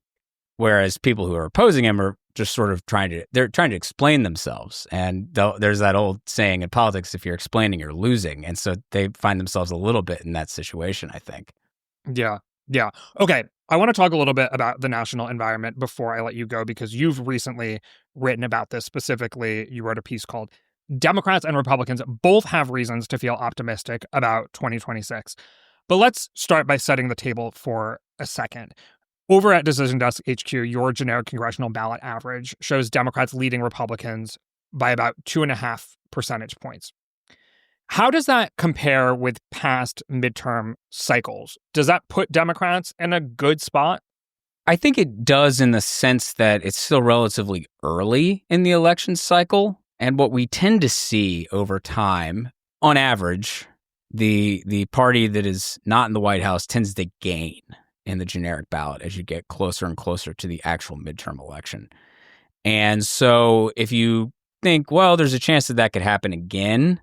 whereas people who are opposing him are just sort of trying to explain themselves. And there's that old saying in politics, if you're explaining, you're losing. And so they find themselves a little bit in that situation, I think. Yeah. Okay. I want to talk a little bit about the national environment before I let you go, because you've recently written about this specifically. You wrote a piece called Democrats and Republicans both have reasons to feel optimistic about 2026. But let's start by setting the table for a second. Over at Decision Desk HQ, your generic congressional ballot average shows Democrats leading Republicans by about 2.5 percentage points. How does that compare with past midterm cycles? Does that put Democrats in a good spot? I think it does in the sense that it's still relatively early in the election cycle. And what we tend to see over time, on average, the party that is not in the White House tends to gain in the generic ballot as you get closer and closer to the actual midterm election. And so if you think, well, there's a chance that that could happen again,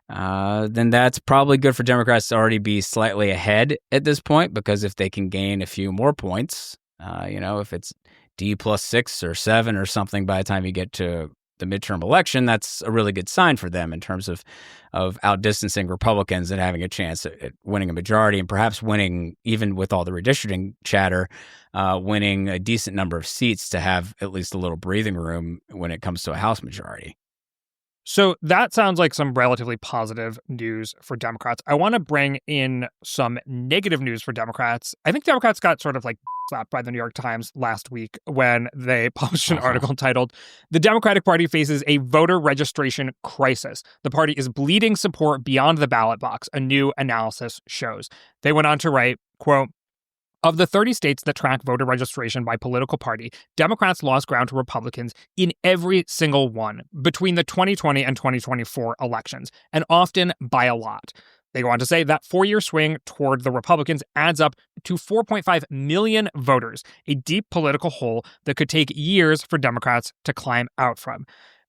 then that's probably good for Democrats to already be slightly ahead at this point, because if they can gain a few more points, if it's D plus 6 or 7 or something by the time you get to the midterm election, that's a really good sign for them in terms of outdistancing Republicans and having a chance at winning a majority, and perhaps winning, even with all the redistricting chatter, winning a decent number of seats to have at least a little breathing room when it comes to a House majority. So that sounds like some relatively positive news for Democrats. I want to bring in some negative news for Democrats. I think Democrats got sort of like slapped by the New York Times last week when they published an article titled, "The Democratic Party Faces a Voter Registration Crisis. The party is bleeding support beyond the ballot box, a new analysis shows." They went on to write, quote, "Of the 30 states that track voter registration by political party, Democrats lost ground to Republicans in every single one between the 2020 and 2024 elections, and often by a lot." They go on to say that 4-year swing toward the Republicans adds up to 4.5 million voters, a deep political hole that could take years for Democrats to climb out from.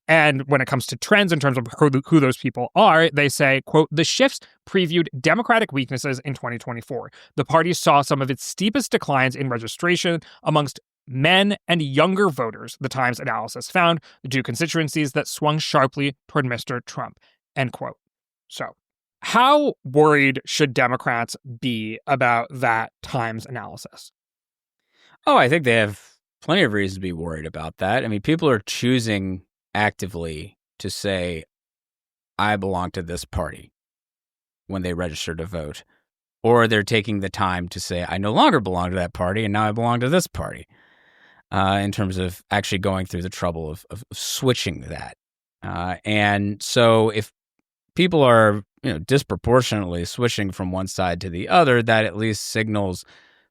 And when it comes to trends in terms of who those people are, they say, quote, "The shifts previewed Democratic weaknesses in 2024. The party saw some of its steepest declines in registration amongst men and younger voters, the Times analysis found, the two constituencies that swung sharply toward Mr. Trump," end quote. So how worried should Democrats be about that Times analysis? Oh, I think they have plenty of reasons to be worried about that. I mean, people are choosing actively to say, I belong to this party when they register to vote, or they're taking the time to say, I no longer belong to that party and now I belong to this party, in terms of actually going through the trouble of switching that. And so if people are disproportionately switching from one side to the other, that at least signals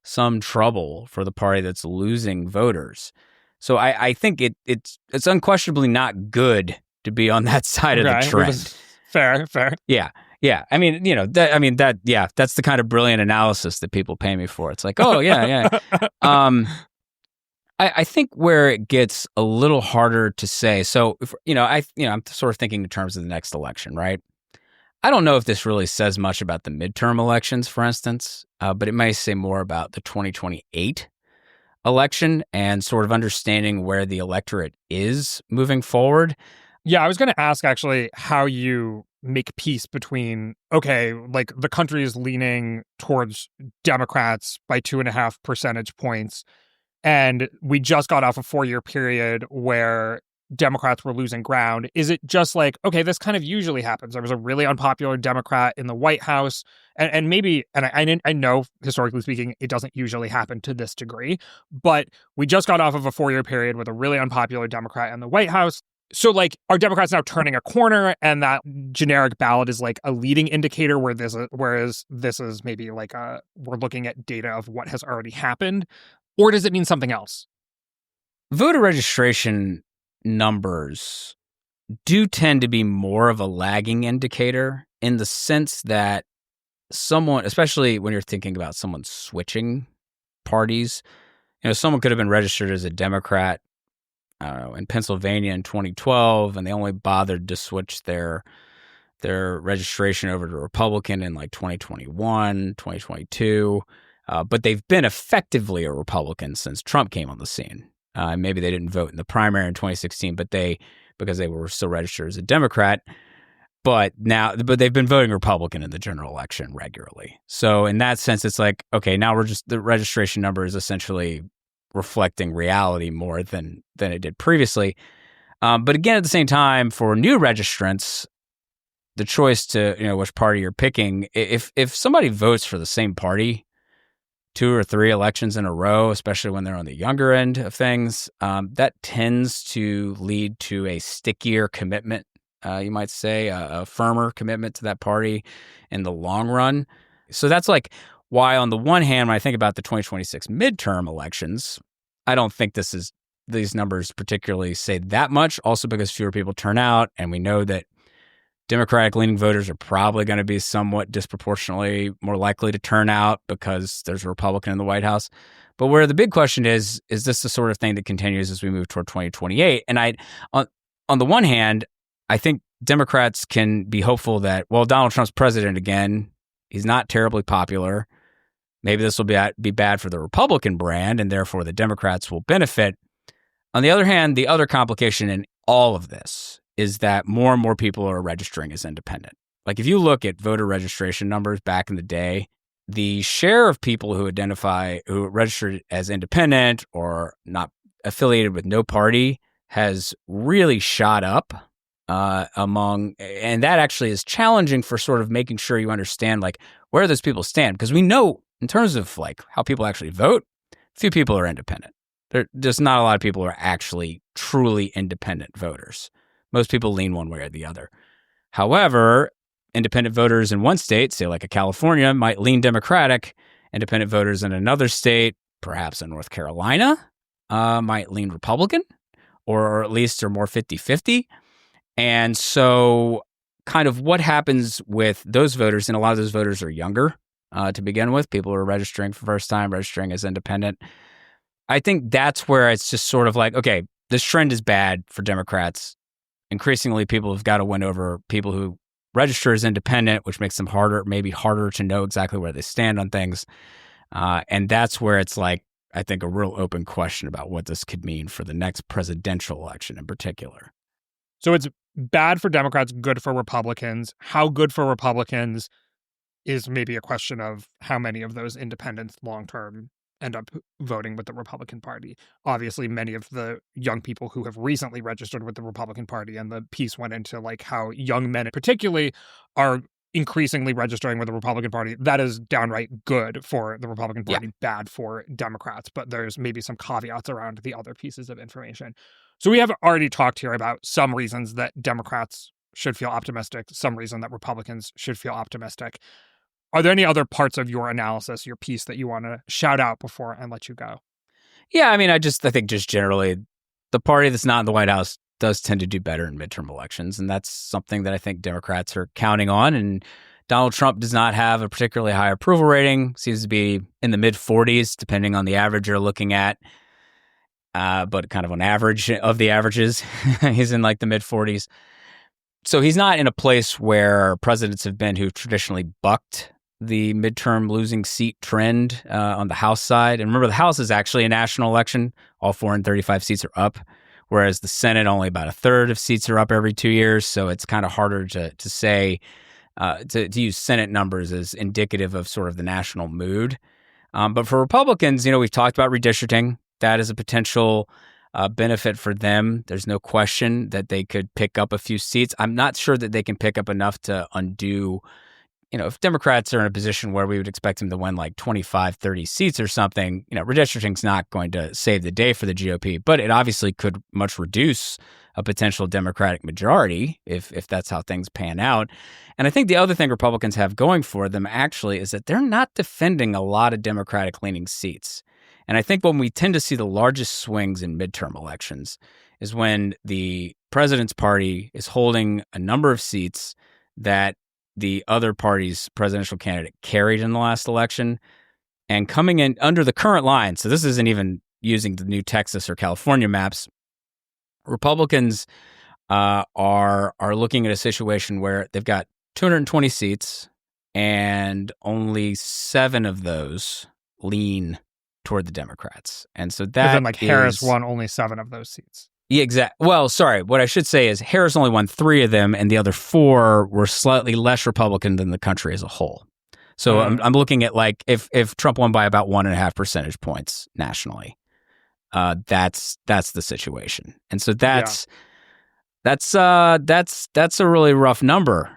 some trouble for the party that's losing voters. So I think it's unquestionably not good to be on that side of the trend. Fair. Yeah. I mean, that's the kind of brilliant analysis that people pay me for. It's like, oh yeah. I think where it gets a little harder to say. So I'm sort of thinking in terms of the next election, right? I don't know if this really says much about the midterm elections, for instance, but it may say more about the 2028 election and sort of understanding where the electorate is moving forward. Yeah, I was going to ask actually how you make peace between, okay, like the country is leaning towards Democrats by 2.5 percentage points, and we just got off a 4-year period where Democrats were losing ground. Is it just like, okay, this kind of usually happens? There was a really unpopular Democrat in the White House, and maybe, and I know, historically speaking, it doesn't usually happen to this degree, but we just got off of a 4-year period with a really unpopular Democrat in the White House. So, like, are Democrats now turning a corner, and that generic ballot is like a leading indicator whereas this is maybe like we're looking at data of what has already happened? Or does it mean something else? Voter registration numbers do tend to be more of a lagging indicator in the sense that someone, especially when you're thinking about someone switching parties, someone could have been registered as a Democrat, I don't know, in Pennsylvania in 2012, and they only bothered to switch their registration over to Republican in like 2021, 2022, but they've been effectively a Republican since Trump came on the scene. Maybe they didn't vote in the primary in 2016, because they were still registered as a Democrat. But they've been voting Republican in the general election regularly. So in that sense, it's like, okay, now the registration number is essentially reflecting reality more than it did previously. But again, at the same time, for new registrants, the choice to, which party you're picking, if somebody votes for the same party 2 or 3 elections in a row, especially when they're on the younger end of things, that tends to lead to a stickier commitment, you might say, a firmer commitment to that party in the long run. So that's like why, on the one hand, when I think about the 2026 midterm elections, I don't think these numbers particularly say that much, also because fewer people turn out, and we know that Democratic-leaning voters are probably going to be somewhat disproportionately more likely to turn out because there's a Republican in the White House. But where the big question is this the sort of thing that continues as we move toward 2028? And on the one hand, I think Democrats can be hopeful that, well, Donald Trump's president again. He's not terribly popular. Maybe this will be bad for the Republican brand, and therefore the Democrats will benefit. On the other hand, the other complication in all of this is that more and more people are registering as independent. Like, if you look at voter registration numbers back in the day, the share of people who registered as independent or not affiliated with no party has really shot up and that actually is challenging for sort of making sure you understand like where those people stand, because we know in terms of like how people actually vote, few people are independent. There's just not a lot of people who are actually truly independent voters. Most people lean one way or the other. However, independent voters in one state, say like a California, might lean Democratic. Independent voters in another state, perhaps in North Carolina, might lean Republican, or at least are more 50-50. And so kind of what happens with those voters, and a lot of those voters are younger to begin with, people who are registering for the first time, registering as independent. I think that's where it's just sort of like, okay, this trend is bad for Democrats. Increasingly, people have got to win over people who register as independent, which makes them maybe harder to know exactly where they stand on things. And that's where it's like, I think, a real open question about what this could mean for the next presidential election in particular. So it's bad for Democrats, good for Republicans. How good for Republicans is maybe a question of how many of those independents long-term end up voting with the Republican Party. Obviously, many of the young people who have recently registered with the Republican Party, and the piece went into like how young men particularly are increasingly registering with the Republican Party. That is downright good for the Republican Party, bad for Democrats. But there's maybe some caveats around the other pieces of information. So we have already talked here about some reasons that Democrats should feel optimistic, some reason that Republicans should feel optimistic. Are there any other parts of your analysis, your piece, that you want to shout out before I let you go? Yeah, I mean, I think just generally the party that's not in the White House does tend to do better in midterm elections. And that's something that I think Democrats are counting on. And Donald Trump does not have a particularly high approval rating, seems to be in the mid-40s, depending on the average you're looking at. But kind of on average of the averages, he's in like the mid-40s. So he's not in a place where presidents have been who've traditionally bucked the midterm losing seat trend on the House side. And remember, the House is actually a national election. All 435 seats are up, whereas the Senate, only about a third of seats are up every 2 years. So it's kind of harder to say, to use Senate numbers as indicative of sort of the national mood. But for Republicans, we've talked about redistricting. That is a potential benefit for them. There's no question that they could pick up a few seats. I'm not sure that they can pick up enough to undo, if Democrats are in a position where we would expect them to win like 25, 30 seats or something, redistricting's not going to save the day for the GOP, but it obviously could much reduce a potential Democratic majority if that's how things pan out. And I think the other thing Republicans have going for them actually is that they're not defending a lot of Democratic-leaning seats. And I think when we tend to see the largest swings in midterm elections is when the president's party is holding a number of seats that the other party's presidential candidate carried in the last election, and coming in under the current line. So this isn't even using the new Texas or California maps. Republicans are looking at a situation where they've got 220 seats, and only 7 of those lean toward the Democrats. And so that then, like, Harris won only 7 of those seats. Yeah, exactly. Well, sorry. What I should say is Harris only won 3 of them, and the other 4 were slightly less Republican than the country as a whole. So I'm looking at like if Trump won by about 1.5 percentage points nationally, that's the situation. And so that's That's a really rough number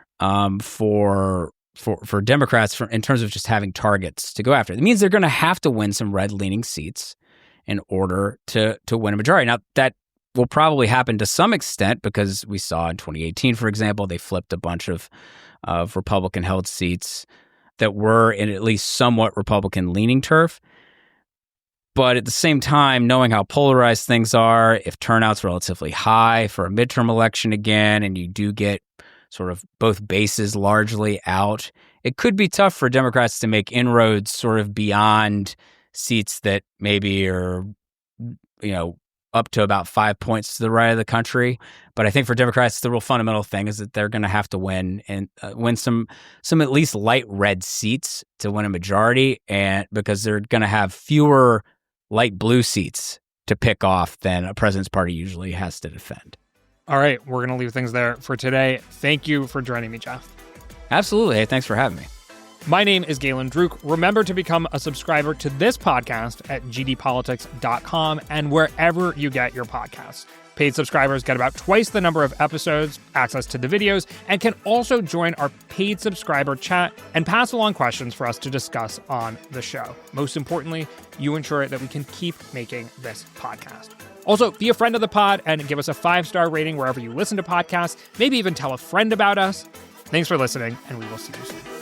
for Democrats in terms of just having targets to go after. It means they're going to have to win some red-leaning seats in order to win a majority. Now, that will probably happen to some extent because we saw in 2018, for example, they flipped a bunch of Republican-held seats that were in at least somewhat Republican-leaning turf. But at the same time, knowing how polarized things are, if turnout's relatively high for a midterm election again, and you do get sort of both bases largely out, it could be tough for Democrats to make inroads sort of beyond seats that maybe are, up to about 5 points to the right of the country. But I think for Democrats, the real fundamental thing is that they're going to have to win some at least light red seats to win a majority, and because they're going to have fewer light blue seats to pick off than a president's party usually has to defend. All right, we're going to leave things there for today. Thank you for joining me, Jeff. Absolutely. Hey, thanks for having me. My name is Galen Druk. Remember to become a subscriber to this podcast at gdpolitics.com and wherever you get your podcasts. Paid subscribers get about twice the number of episodes, access to the videos, and can also join our paid subscriber chat and pass along questions for us to discuss on the show. Most importantly, you ensure that we can keep making this podcast. Also, be a friend of the pod and give us a 5-star rating wherever you listen to podcasts. Maybe even tell a friend about us. Thanks for listening, and we will see you soon.